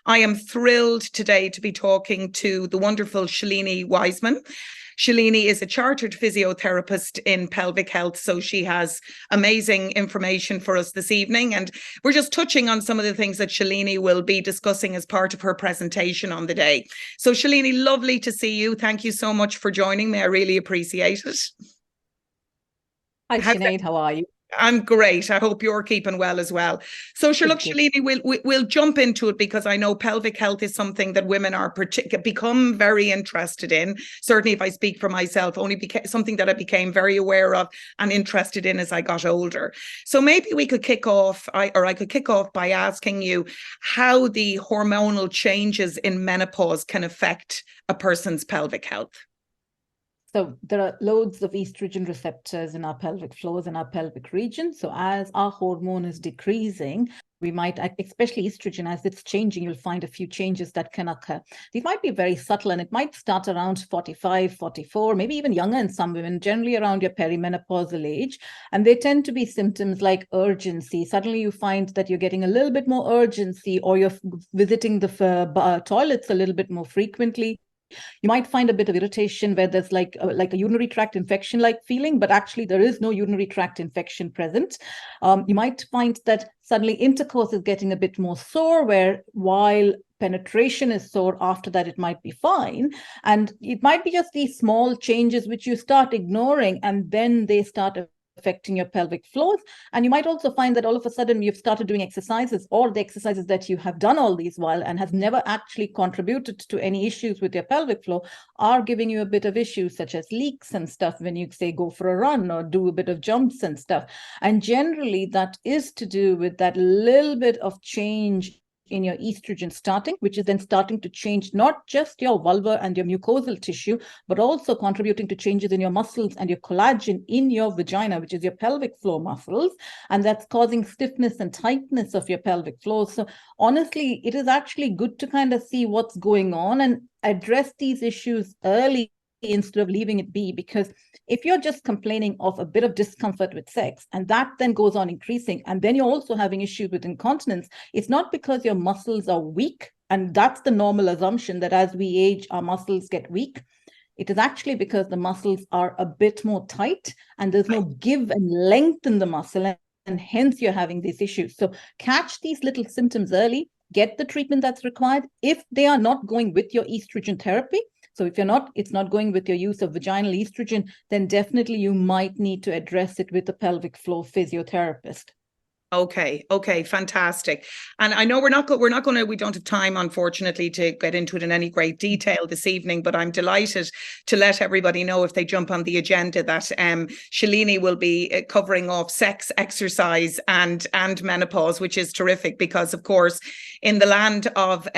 I am thrilled today to be talking to the wonderful Shalini Wiseman. Shalini is a chartered physiotherapist in pelvic health, so she has amazing information for us this evening. And we're just touching on some of the things that Shalini will be discussing as part of her presentation on the day. So Shalini, lovely to see you. Thank you so much for joining me. I really appreciate it. Hi, Sinead, how are you? I'm great. I hope you're keeping well as well. So sure, look, Shalini, we'll jump into it because I know pelvic health is something that women are become very interested in. Certainly, if I speak for myself, something that I became very aware of and interested in as I got older. So maybe we could kick off, I could kick off by asking you how the hormonal changes in menopause can affect a person's pelvic health. So there are loads of estrogen receptors in our pelvic floors and our pelvic region. So as our hormone is decreasing, we might, especially estrogen, as it's changing, you'll find a few changes that can occur. These might be very subtle and it might start around 45, 44, maybe even younger in some women, generally around your perimenopausal age. And they tend to be symptoms like urgency. Suddenly you find that you're getting a little bit more urgency, or you're visiting the toilets a little bit more frequently. You might find a bit of irritation where there's like a urinary tract infection like feeling, but actually there is no urinary tract infection present. You might find that suddenly intercourse is getting a bit more sore, where while penetration is sore, after that it might be fine. And it might be just these small changes which you start ignoring, and then they start affecting your pelvic floors. And you might also find that all of a sudden you've started doing exercises, or the exercises that you have done all these while and has never actually contributed to any issues with your pelvic floor are giving you a bit of issues, such as leaks and stuff when you say go for a run or do a bit of jumps and stuff. And generally that is to do with that little bit of change in your estrogen starting, which is then starting to change not just your vulva and your mucosal tissue, but also contributing to changes in your muscles and your collagen in your vagina, which is your pelvic floor muscles. And that's causing stiffness and tightness of your pelvic floor. So honestly, it is actually good to kind of see what's going on and address these issues early instead of leaving it be. Because if you're just complaining of a bit of discomfort with sex and that then goes on increasing, and then you're also having issues with incontinence, it's not because your muscles are weak, and that's the normal assumption that as we age our muscles get weak. It is actually because the muscles are a bit more tight and there's no give and length in the muscle, and hence you're having these issues. So catch these little symptoms early, get the treatment that's required. If they are not going with your estrogen therapy, so if it's not going with your use of vaginal estrogen, then definitely you might need to address it with a pelvic floor physiotherapist. Okay, fantastic. And I know we don't have time, unfortunately, to get into it in any great detail this evening, but I'm delighted to let everybody know, if they jump on the agenda, that Shalini will be covering off sex, exercise and menopause, which is terrific because, of course, in the land of,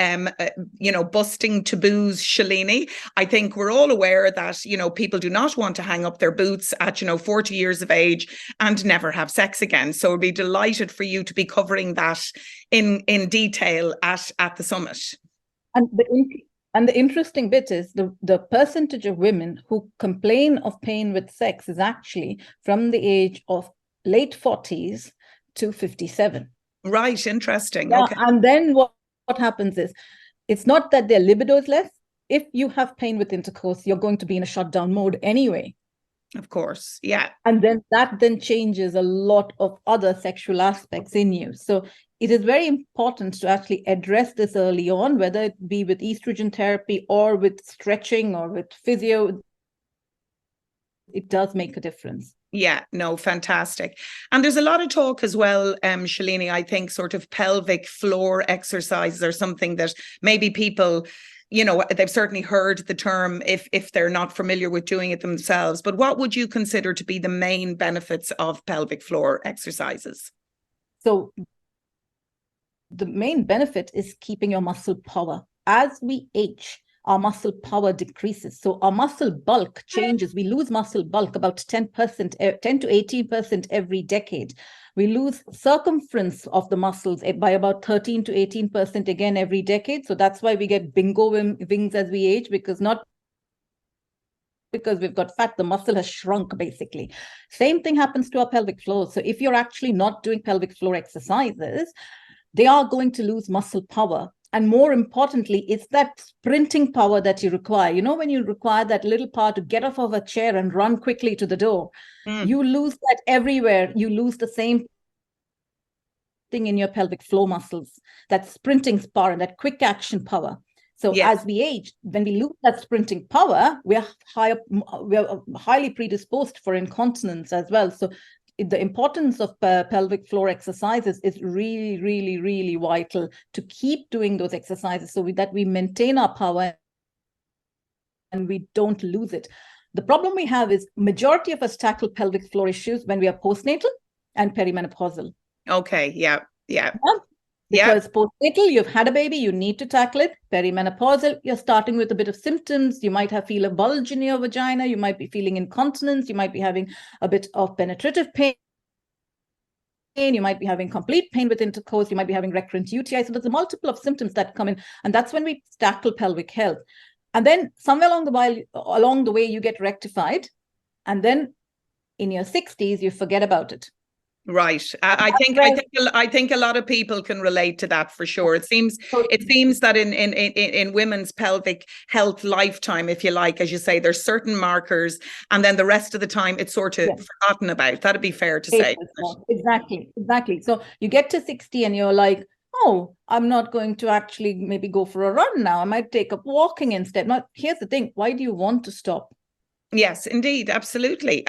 busting taboos, Shalini, I think we're all aware that, people do not want to hang up their boots at, 40 years of age and never have sex again. So we'll be delighted for you to be covering that in detail at the summit. And the interesting bit is the percentage of women who complain of pain with sex is actually from the age of late 40s to 57. Right, interesting. Yeah, okay. And then what happens is, it's not that their libido is less. If you have pain with intercourse, you're going to be in a shutdown mode anyway. Of course, yeah. And then that changes a lot of other sexual aspects in you. So it is very important to actually address this early on, whether it be with estrogen therapy or with stretching or with physio. It does make a difference. Yeah, no, fantastic. And there's a lot of talk as well, Shalini, I think sort of pelvic floor exercises are something that maybe people, they've certainly heard the term if they're not familiar with doing it themselves. But what would you consider to be the main benefits of pelvic floor exercises? So the main benefit is keeping your muscle power. As we age, our muscle power decreases. So our muscle bulk changes. We lose muscle bulk about 10% to 18% every decade. We lose circumference of the muscles by about 13 to 18% again every decade. So that's why we get bingo wings as we age, because we've got fat, the muscle has shrunk basically. Same thing happens to our pelvic floor. So if you're actually not doing pelvic floor exercises, they are going to lose muscle power. And more importantly, it's that sprinting power that you require. You know, when you require that little power to get off of a chair and run quickly to the door, you lose that everywhere. You lose the same thing in your pelvic floor muscles, that sprinting power and that quick action power. So as we age, when we lose that sprinting power, we are highly predisposed for incontinence as well. So the importance of pelvic floor exercises is really, really, really vital to keep doing those exercises so that we maintain our power and we don't lose it. The problem we have is majority of us tackle pelvic floor issues when we are postnatal and perimenopausal. Okay, yeah. Because postnatal, you've had a baby, you need to tackle it. Perimenopausal, you're starting with a bit of symptoms. You might feel a bulge in your vagina. You might be feeling incontinence. You might be having a bit of penetrative pain. You might be having complete pain with intercourse. You might be having recurrent UTI. So there's a multiple of symptoms that come in. And that's when we tackle pelvic health. And then somewhere along the way, you get rectified. And then in your 60s, you forget about it. Right. I think a lot of people can relate to that for sure. It seems that in women's pelvic health lifetime, if you like, as you say, there's certain markers, and then the rest of the time it's sort of forgotten about. That'd be fair to say. Exactly. So you get to 60 and you're like, oh, I'm not going to actually maybe go for a run now. I might take up walking instead. Now, here's the thing. Why do you want to stop? Yes, indeed. Absolutely.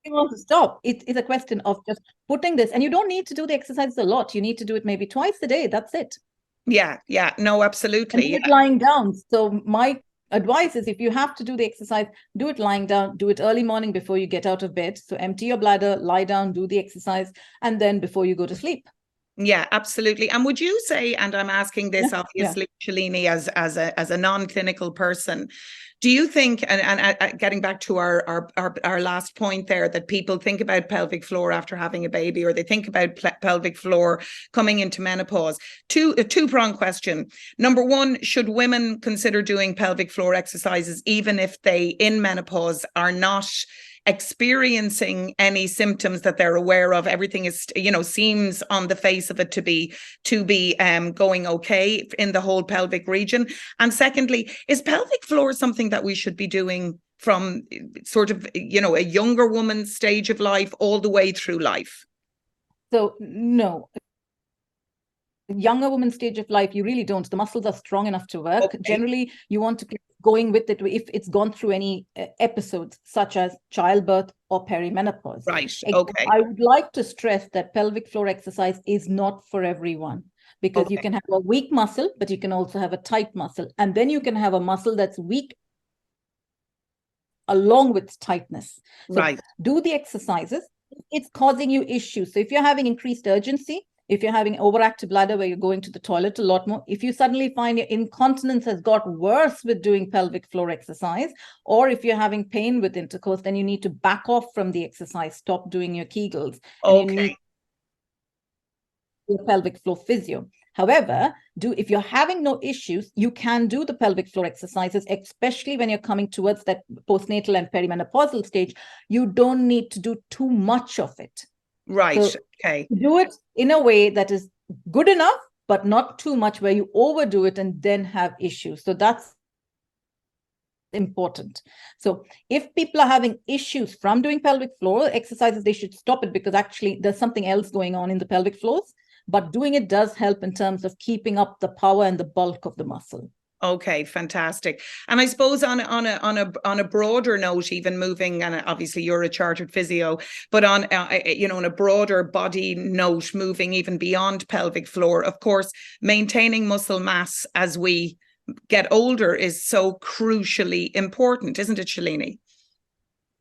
You want to stop. It's a question of just putting this, and you don't need to do the exercises a lot. You need to do it maybe twice a day. That's it. Yeah. No, absolutely. And do it lying down. So my advice is, if you have to do the exercise, do it lying down. Do it early morning before you get out of bed. So empty your bladder, lie down, do the exercise, and then before you go to sleep. Yeah, absolutely. And would you say, and I'm asking this obviously, Shalini, as a non-clinical person, do you think, and getting back to our last point there, that people think about pelvic floor after having a baby, or they think about pelvic floor coming into menopause? A two-pronged question. Number one, should women consider doing pelvic floor exercises even if they in menopause are not experiencing any symptoms that they're aware of? Everything is, seems on the face of it to be going okay in the whole pelvic region. And secondly, is pelvic floor something that we should be doing from sort of, a younger woman's stage of life all the way through life? So no. Younger woman's stage of life, you really don't. The muscles are strong enough to work. Okay. Generally, you want to keep going with it if it's gone through any episodes such as childbirth or perimenopause. Right. Okay. I would like to stress that pelvic floor exercise is not for everyone, because you can have a weak muscle, but you can also have a tight muscle. And then you can have a muscle that's weak along with tightness. So right. Do the exercises. It's causing you issues. So if you're having increased urgency, if you're having overactive bladder where you're going to the toilet a lot more, if you suddenly find your incontinence has got worse with doing pelvic floor exercise, or if you're having pain with intercourse, then you need to back off from the exercise, stop doing your Kegels. And you need your pelvic floor physio. However, if you're having no issues, you can do the pelvic floor exercises, especially when you're coming towards that postnatal and perimenopausal stage. You don't need to do too much of it. Right. So do it in a way that is good enough, but not too much where you overdo it and then have issues. So that's important. So if people are having issues from doing pelvic floor exercises, they should stop it, because actually there's something else going on in the pelvic floors. But doing it does help in terms of keeping up the power and the bulk of the muscle. Okay, fantastic. And I suppose on a broader note, even moving, and obviously you're a chartered physio, but on on a broader body note, moving even beyond pelvic floor, of course, maintaining muscle mass as we get older is so crucially important, isn't it, Shalini?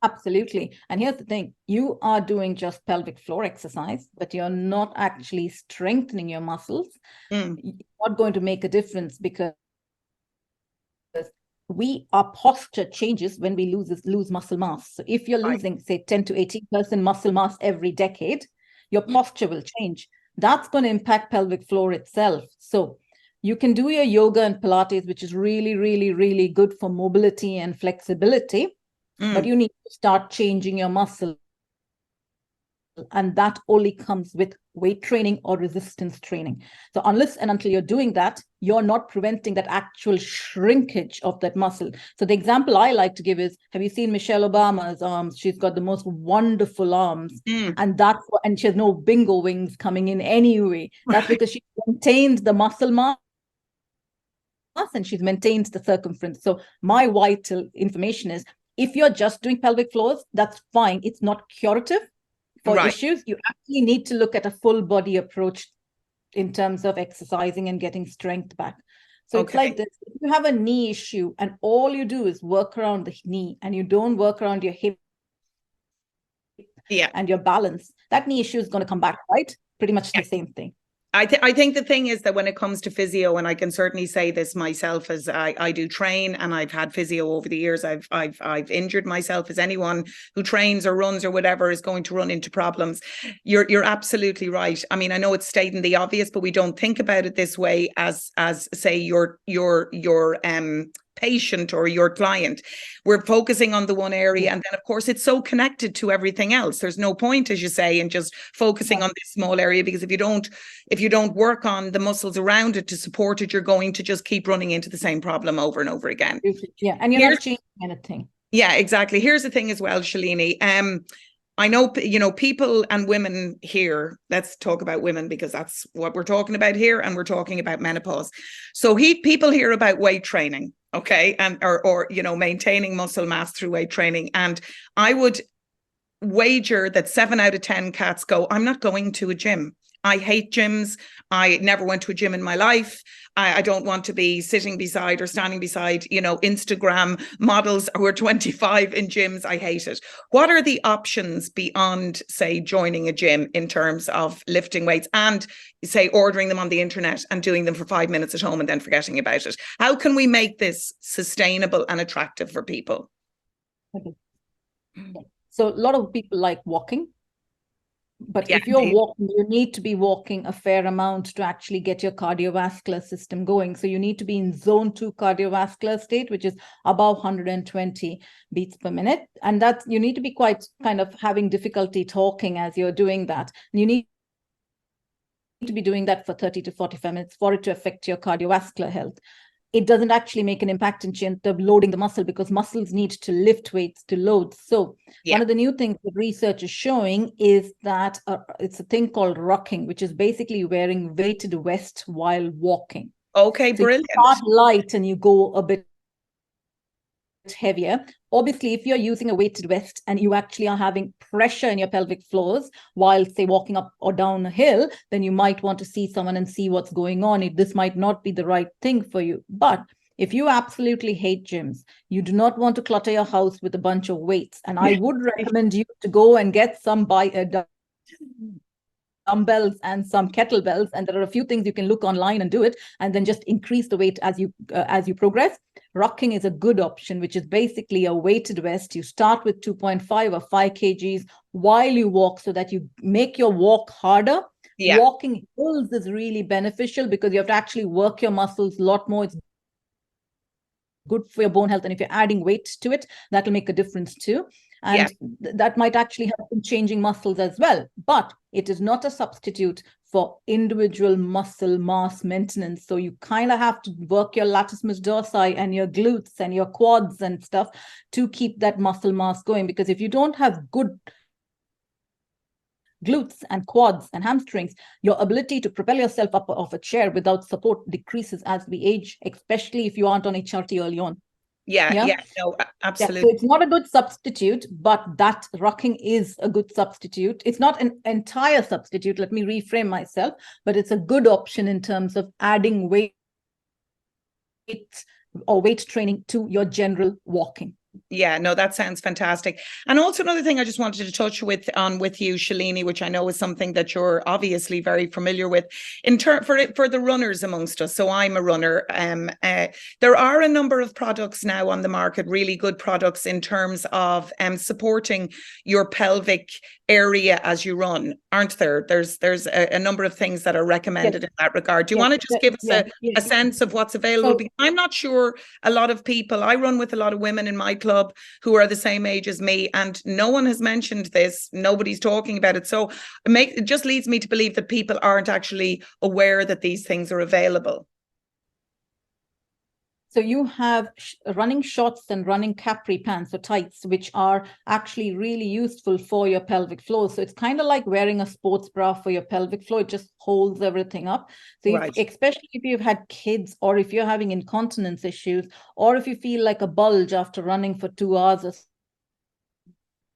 Absolutely. And here's the thing, you are doing just pelvic floor exercise, but you're not actually strengthening your muscles. You're not going to make a difference, because our posture changes when we lose muscle mass. So if you're losing, say, 10 to 18% muscle mass every decade, your posture will change. That's going to impact pelvic floor itself. So you can do your yoga and Pilates, which is really, really, really good for mobility and flexibility, but you need to start changing your muscle And that only comes with weight training or resistance training. So unless and until you're doing that, you're not preventing that actual shrinkage of that muscle. So the example I like to give is, have you seen Michelle Obama's arms? She's got the most wonderful arms. And she has no bingo wings coming in anyway. That's because she maintained the muscle mass and she's maintained the circumference. So my vital information is, if you're just doing pelvic floors, that's fine. It's not curative for issues. You actually need to look at a full body approach in terms of exercising and getting strength back. So it's like this. If you have a knee issue and all you do is work around the knee and you don't work around your hip and your balance, that knee issue is going to come back, right? Pretty much the same thing. I think the thing is that when it comes to physio, and I can certainly say this myself, as I do train and I've had physio over the years, I've injured myself, as anyone who trains or runs or whatever is going to run into problems. You're absolutely right. I mean, I know it's stating the obvious, but we don't think about it this way as say your patient or your client. We're focusing on the one area, and then of course it's so connected to everything else. There's no point, as you say, in just focusing on this small area, because if you don't work on the muscles around it to support it, you're going to just keep running into the same problem over and over again. Yeah, and you're not changing anything. Yeah, exactly. Here's the thing as well, Shalini. I know, people and women here, let's talk about women because that's what we're talking about here, and we're talking about menopause. So people hear about weight training, okay, and or maintaining muscle mass through weight training. And I would wager that 7 out of 10 cats go, I'm not going to a gym. I hate gyms. I never went to a gym in my life. I don't want to be sitting beside or standing beside, Instagram models who are 25 in gyms. I hate it. What are the options beyond, say, joining a gym in terms of lifting weights and, say, ordering them on the internet and doing them for 5 minutes at home and then forgetting about it? How can we make this sustainable and attractive for people? Okay. So a lot of people like walking. But if you're walking, you need to be walking a fair amount to actually get your cardiovascular system going. So you need to be in zone 2 cardiovascular state, which is above 120 beats per minute. And that you need to be quite kind of having difficulty talking as you're doing that. And you need to be doing that for 30 to 45 minutes for it to affect your cardiovascular health. It doesn't actually make an impact in terms of loading the muscle, because muscles need to lift weights to load. So one of the new things that research is showing is that it's a thing called rocking, which is basically wearing weighted vest while walking. Okay, so brilliant. You start light and you go a bit heavier. Obviously, if you're using a weighted vest and you actually are having pressure in your pelvic floors while, say, walking up or down a hill, then you might want to see someone and see what's going on. This might not be the right thing for you. But if you absolutely hate gyms, you do not want to clutter your house with a bunch of weights, and I would recommend you to go and get some dumbbells and some kettlebells, and there are a few things you can look online and do it, and then just increase the weight as you progress. Rocking is a good option, which is basically a weighted vest. You start with 2.5 or 5 kgs while you walk, so that you make your walk harder. Walking hills is really beneficial because you have to actually work your muscles a lot more. It's good for your bone health, and if you're adding weight to it, that will make a difference too. And that might actually help in changing muscles as well. But it is not a substitute for individual muscle mass maintenance. So you kind of have to work your latissimus dorsi and your glutes and your quads and stuff to keep that muscle mass going. Because if you don't have good glutes and quads and hamstrings, your ability to propel yourself up off a chair without support decreases as we age, especially if you aren't on HRT early on. No, absolutely. So it's not a good substitute, but that rocking is a good substitute. It's not an entire substitute, let me reframe myself, but it's a good option in terms of adding weight or weight training to your general walking. Yeah, no, that sounds fantastic. And also another thing I just wanted to touch with you, Shalini, which I know is something that you're obviously very familiar with, for the runners amongst us. So I'm a runner. There are a number of products now on the market, really good products in terms of supporting your pelvic area as you run, aren't there? There's a number of things that are recommended in that regard. Do you want to just give us a sense of what's available? Because I'm not sure a lot of people, I run with a lot of women in my club who are the same age as me, and no one has mentioned this. Nobody's talking about it. So it just leads me to believe that people aren't actually aware that these things are available. So you have running shorts and running capri pants or tights, which are actually really useful for your pelvic floor. So it's kind of like wearing a sports bra for your pelvic floor. It just holds everything up. So especially if you've had kids, or if you're having incontinence issues, or if you feel like a bulge after running for 2 hours or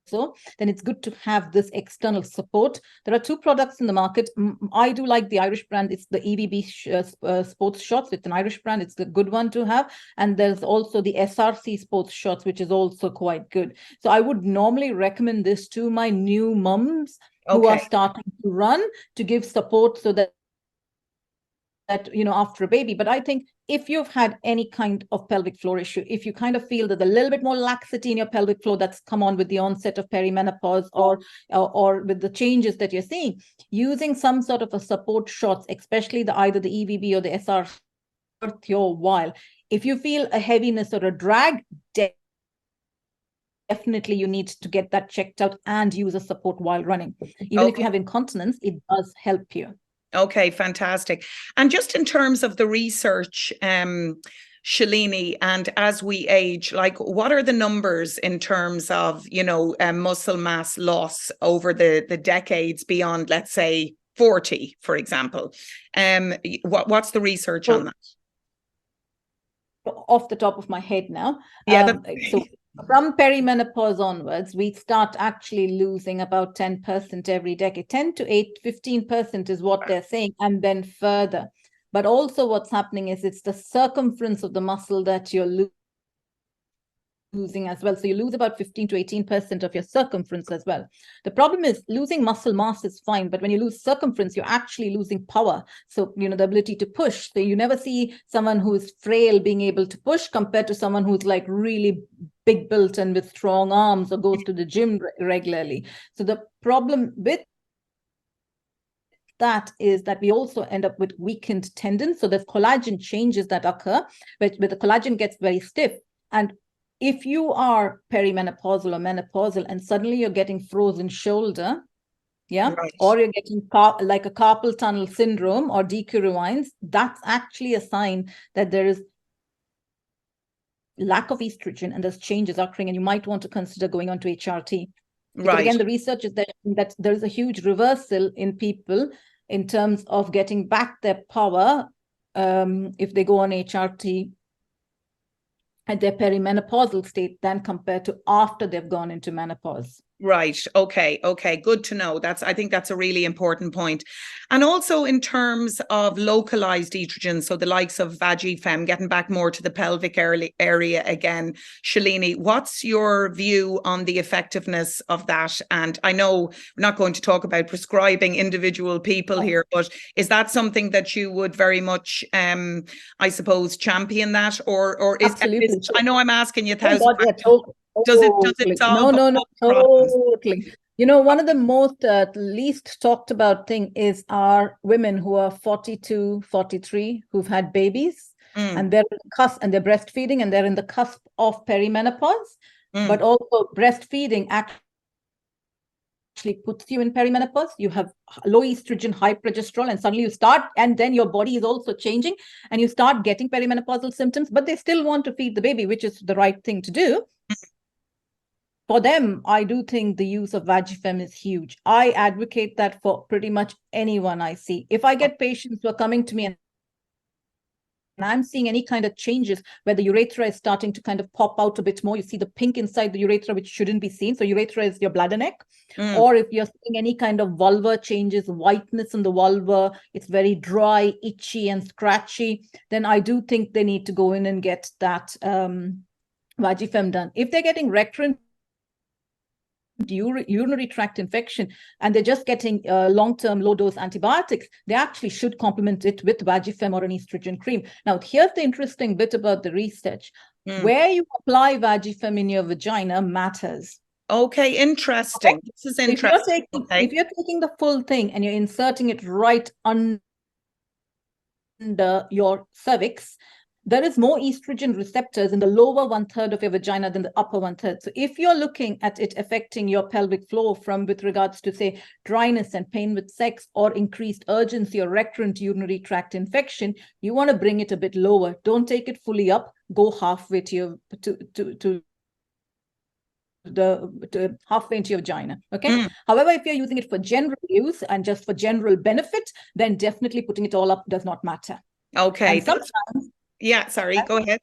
so, then it's good to have this external support. There are 2 products in the market. I do like the Irish brand. It's the EVB sports shorts. It's an Irish brand. It's a good one to have. And there's also the SRC sports shorts, which is also quite good. So I would normally recommend this to my new mums who are starting to run, to give support so that after a baby. But I think if you've had any kind of pelvic floor issue, if you kind of feel that a little bit more laxity in your pelvic floor that's come on with the onset of perimenopause, or with the changes that you're seeing, using some sort of a support shorts, especially either the EVB or the SR, worth your while. If you feel a heaviness or a drag, definitely you need to get that checked out and use a support while running. Even if you have incontinence, it does help you. Okay, fantastic. And just in terms of the research, Shalini, and as we age, like, what are the numbers in terms of, muscle mass loss over the decades beyond, let's say, 40, for example? What's the research on that? Off the top of my head now. Yeah. So from perimenopause onwards, we start actually losing about 10% every decade. 10 to 15% is what they're saying, and then further. But also what's happening is it's the circumference of the muscle that you're losing as well. So you lose about 15 to 18% of your circumference as well. The problem is losing muscle mass is fine, but when you lose circumference, you're actually losing power. So, the ability to push. So you never see someone who is frail being able to push compared to someone who's like really big built and with strong arms or goes to the gym regularly. So the problem with that is that we also end up with weakened tendons. So there's collagen changes that occur, but the collagen gets very stiff. And if you are perimenopausal or menopausal and suddenly you're getting frozen shoulder, or you're getting like a carpal tunnel syndrome or DQ rewinds, that's actually a sign that there is lack of estrogen and there's changes occurring, and you might want to consider going on to HRT. Because again, the research is that there's a huge reversal in people in terms of getting back their power if they go on HRT at their perimenopausal state than compared to after they've gone into menopause. Right. Okay. Good to know. I think that's a really important point. And also in terms of localized estrogen, so the likes of Vagifem, getting back more to the pelvic area again, Shalini, what's your view on the effectiveness of that? And I know we're not going to talk about prescribing individual people here, but is that something that you would very much, I suppose, champion that? Or is Absolutely. I know I'm asking you thousands. Does it solve? No, totally. One of the most least talked about thing is our women who are 42, 43, who've had babies, and they're in the cusp, and they're breastfeeding, and they're in the cusp of perimenopause. But also breastfeeding actually puts you in perimenopause. You have low estrogen, high progesterone, and suddenly you start, and then your body is also changing, and you start getting perimenopausal symptoms, but they still want to feed the baby, which is the right thing to do. For them, I do think the use of Vagifem is huge. I advocate that for pretty much anyone I see. If I get patients who are coming to me and I'm seeing any kind of changes where the urethra is starting to kind of pop out a bit more, you see the pink inside the urethra, which shouldn't be seen. So urethra is your bladder neck. Or if you're seeing any kind of vulva changes, whiteness in the vulva, it's very dry, itchy and scratchy, then I do think they need to go in and get that Vagifem done. If they're getting recurrent urinary tract infection and they're just getting long-term low-dose antibiotics, they actually should complement it with Vagifem or an estrogen cream. Now, here's the interesting bit about the research. Where you apply Vagifem in your vagina matters. Okay, interesting. Okay. This is interesting. If you're taking the full thing and you're inserting it right under your cervix, there is more estrogen receptors in the lower 1/3 of your vagina than the upper 1/3. So if you're looking at it affecting your pelvic floor with regards to, say, dryness and pain with sex, or increased urgency or recurrent urinary tract infection, you want to bring it a bit lower. Don't take it fully up. Go halfway to halfway into your vagina. Okay. However, if you're using it for general use and just for general benefit, then definitely putting it all up does not matter. Okay. And sometimes, yeah, sorry, go ahead.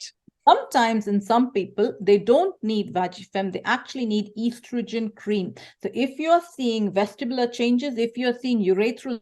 Sometimes in some people, they don't need Vagifem, they actually need estrogen cream. So if you're seeing vestibular changes, if you're seeing urethral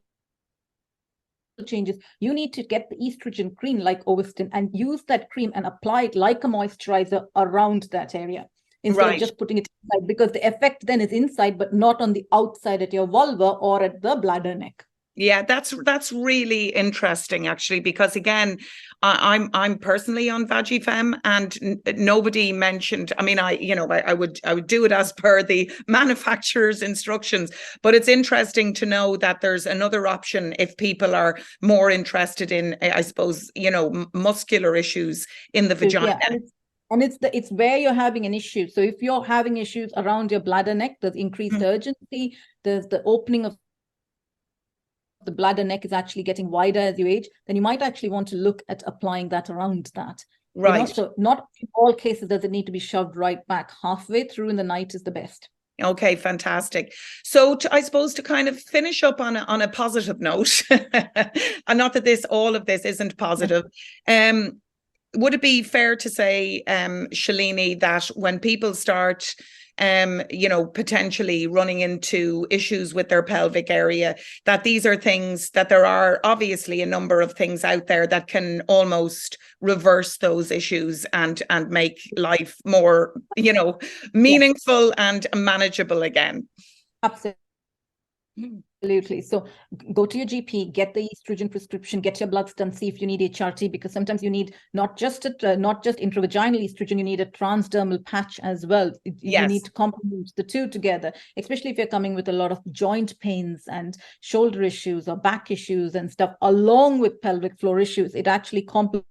changes, you need to get the estrogen cream like Ovastin and use that cream and apply it like a moisturizer around that area, instead of just putting it inside, because the effect then is inside, but not on the outside at your vulva or at the bladder neck. Yeah, that's really interesting, actually, because again, I'm personally on Vagifem, and nobody mentioned. I mean, I would do it as per the manufacturer's instructions, but it's interesting to know that there's another option if people are more interested in, I suppose, muscular issues in the vagina. Yeah, and it's where you're having an issue. So if you're having issues around your bladder neck, there's increased urgency, there's the opening of the bladder neck is actually getting wider as you age, then you might actually want to look at applying that around that. Right. So not in all cases does it need to be shoved right back. Halfway through in the night is the best. Okay, fantastic. So I suppose to kind of finish up on a positive note, and not that all of this isn't positive, would it be fair to say, Shalini, that when people start potentially running into issues with their pelvic area, that these are things that there are obviously a number of things out there that can almost reverse those issues and make life more, meaningful and manageable again? Absolutely. Absolutely. So go to your GP, get the estrogen prescription, get your bloods done, see if you need HRT, because sometimes you need not just intravaginal estrogen, you need a transdermal patch as well. You need to complement the two together, especially if you're coming with a lot of joint pains and shoulder issues or back issues and stuff, along with pelvic floor issues. It actually complements.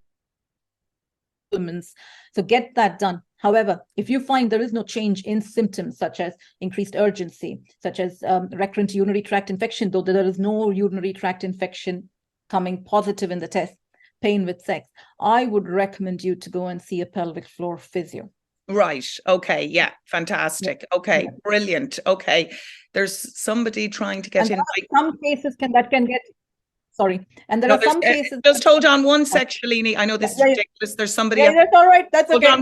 So get that done. However, if you find there is no change in symptoms, such as increased urgency, such as recurrent urinary tract infection, though there is no urinary tract infection coming positive in the test, pain with sex, I would recommend you to go and see a pelvic floor physio. Right. Okay. Yeah. Fantastic. Okay. Brilliant. Okay. There's somebody trying to get in. Some cases that can get. Sorry. And there are some cases. Just hold on one sec, Shalini. I know this is ridiculous. There's somebody else. That's all right. That's okay. Hold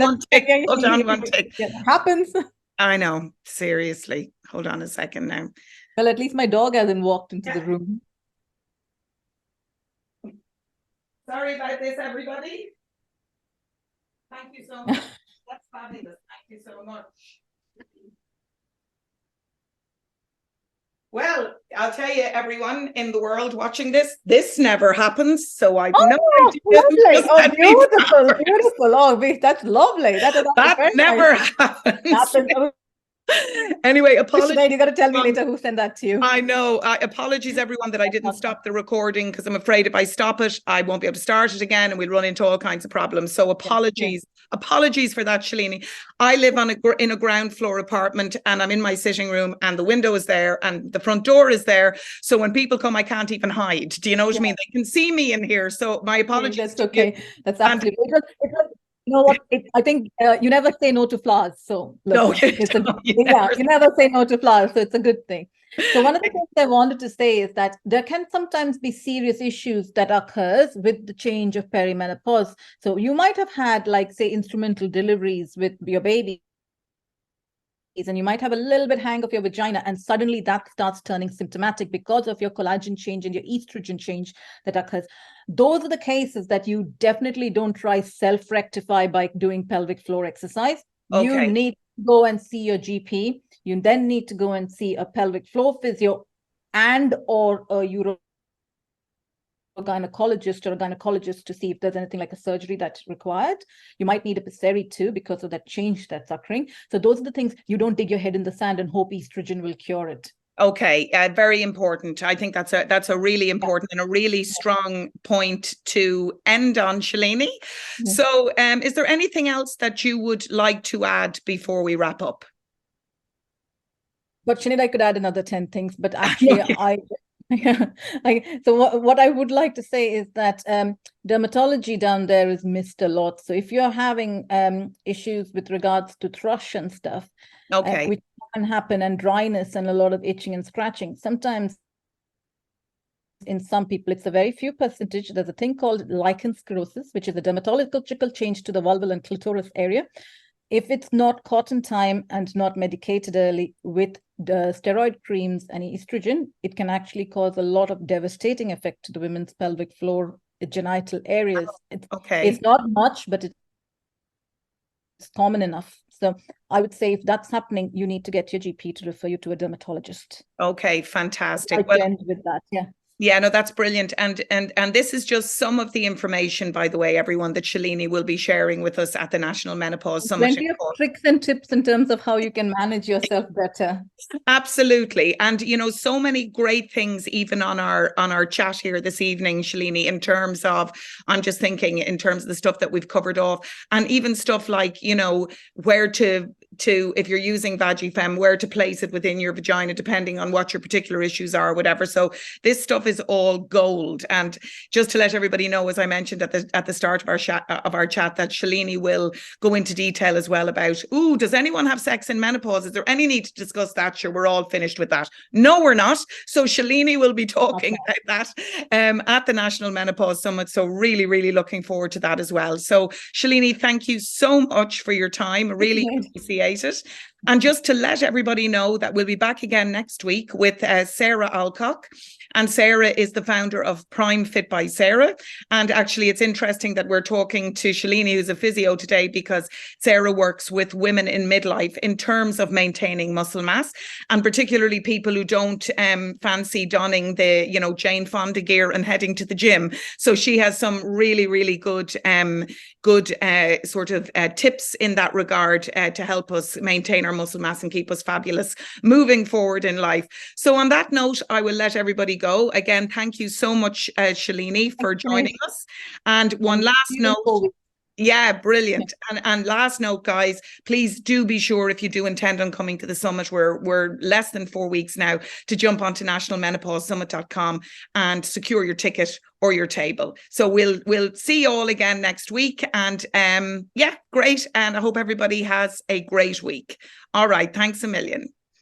on one tick. It happens. I know. Seriously. Hold on a second now. Well, at least my dog hasn't walked into the room. Sorry about this, everybody. Thank you so much. That's fabulous. Thank you so much. Well, I'll tell you, everyone in the world watching this never happens. So I've no idea. Lovely. Oh, beautiful. Oh, that's lovely. That never happens. Anyway, apologies. You got to tell me later who sent that to you. I know. Apologies, everyone, that I didn't stop the recording, because I'm afraid if I stop it, I won't be able to start it again, and we'll run into all kinds of problems. So apologies. Apologies for that, Shalini. I live in a ground floor apartment, and I'm in my sitting room, and the window is there and the front door is there. So when people come, I can't even hide. Do you know what I mean? They can see me in here. So my apologies. That's okay. That's absolutely. You know what? I think you never say no to flowers. So look, you never say no to flowers. So it's a good thing. So one of the things I wanted to say is that there can sometimes be serious issues that occurs with the change of perimenopause. So you might have had, like, say, instrumental deliveries with your baby, and you might have a little bit hang of your vagina, and suddenly that starts turning symptomatic because of your collagen change and your estrogen change that occurs. Those are the cases that you definitely don't try self-rectify by doing pelvic floor exercise. Okay. You need to go and see your GP. You then need to go and see a pelvic floor physio and or a gynecologist or a gynecologist to see if there's anything like a surgery that's required. You might need a pessary too because of that change that's occurring. So those are the things. You don't dig your head in the sand and hope estrogen will cure it. Okay, very important. I think that's a really important and a really strong point to end on, Shalini. Yeah. So, is there anything else that you would like to add before we wrap up? But Sinead, I could add another 10 things, but actually so what I would like to say is that dermatology down there is missed a lot. So if you're having issues with regards to thrush and stuff, Okay. which can happen, and dryness and a lot of itching and scratching, sometimes in some people, it's a very few percentage. There's a thing called lichen sclerosis, which is a dermatological change to the vulval and clitoris area. If it's not caught in time and not medicated early with the steroid creams and estrogen, it can actually cause a lot of devastating effect to the women's pelvic floor, genital areas. It's not much, but it's common enough. So I would say if that's happening, you need to get your GP to refer you to a dermatologist. Okay, fantastic. Well, end with that, yeah. Yeah, no, that's brilliant. And this is just some of the information, by the way, everyone, that Shalini will be sharing with us at the National Menopause Summit. Plenty of tricks and tips in terms of how you can manage yourself better. Absolutely. And, you know, so many great things, even on our chat here this evening, Shalini, in terms of, I'm just thinking in terms of the stuff that we've covered off, and even stuff like, you know, where to if you're using Vagifem, where to place it within your vagina, depending on what your particular issues are or whatever. So this stuff is all gold. And just to let everybody know, as I mentioned at the start of our chat, that Shalini will go into detail as well about, does anyone have sex in menopause? Is there any need to discuss that? Sure, we're all finished with that. No, we're not. So Shalini will be talking about that at the National Menopause Summit. So really, really looking forward to that as well. So Shalini, thank you so much for your time. I really appreciate it. And just to let everybody know that we'll be back again next week with Sarah Alcock. And Sarah is the founder of Prime Fit by Sarah. And actually, it's interesting that we're talking to Shalini, who's a physio today, because Sarah works with women in midlife in terms of maintaining muscle mass, and particularly people who don't fancy donning the, you know, Jane Fonda gear and heading to the gym. So she has some really, really good sort of tips in that regard to help us maintain our muscle mass and keep us fabulous moving forward in life. So on that note, I will let everybody go. Again, thank you so much, Shalini, for joining us. And one last note. Yeah, brilliant. And last note, guys, please do be sure, if you do intend on coming to the summit, we're less than 4 weeks now, to jump onto nationalmenopausesummit.com and secure your ticket or your table. So we'll see you all again next week. And yeah, great. And I hope everybody has a great week. All right. Thanks a million.